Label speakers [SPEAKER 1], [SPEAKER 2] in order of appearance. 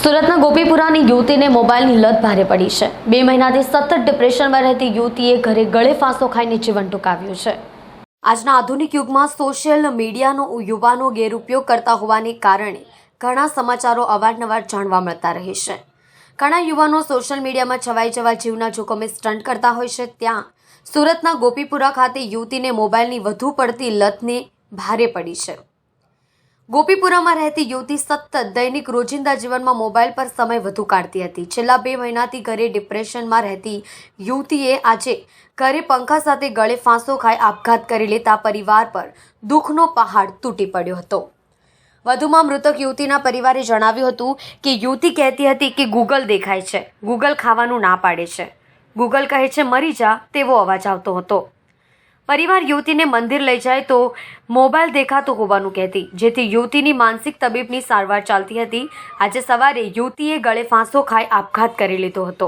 [SPEAKER 1] સુરતના ગોપીપુરાની યુવતીને મોબાઈલની લત ભારે પડી છે। 2 મહિનાથી સતત ડિપ્રેશનમાં રહેતી યુવતીએ ઘરે ગળે ફાંસો ખાઈને જીવન ટૂંકાવ્યું છે। આજના આધુનિક યુગમાં સોશિયલ મીડિયાનો યુવાનો ગેરઉપયોગ કરતા હોવાને કારણે ઘણા સમાચારો અવારનવાર જાણવા મળતા રહે છે। ઘણા યુવાનો સોશિયલ મીડિયામાં છવાઈ જવા જીવના જોખમે સ્ટન્ટ કરતા હોય છે। ત્યાં સુરતના ગોપીપુરા ખાતે યુવતીને મોબાઈલની વધુ પડતી લતને ભારે પડી છે। ગોપીપુરામાં રહેતી યુવતી સતત દૈનિક રોજિંદા જીવનમાં મોબાઈલ પર સમય વધુ કાઢતી હતી। છેલ્લા 2 મહિનાથી ઘરે ડિપ્રેશનમાં રહેતી યુવતીએ આજે ઘરે પંખા સાથે ગળે ફાંસો ખાઈ આપઘાત કરી લેતા પરિવાર પર દુઃખનો પહાડ તૂટી પડ્યો હતો। વધુમાં મૃતક યુવતીના પરિવારે જણાવ્યું હતું કે યુવતી કહેતી હતી કે ગૂગલ દેખાય છે, ગૂગલ ખાવાનું ના પાડે છે, ગૂગલ કહે છે મરી જા તેવો અવાજ આવતો હતો। પરિવાર યુવતીને મંદિર લઈ જાય તો મોબાઈલ દેખાતો હોવાનું કહેતી, જેથી યુવતીની માનસિક તબીબની સારવાર ચાલતી હતી। આજે સવારે યુવતીએ ગળે ફાંસો ખાઈ આપઘાત કરી લીધો હતો।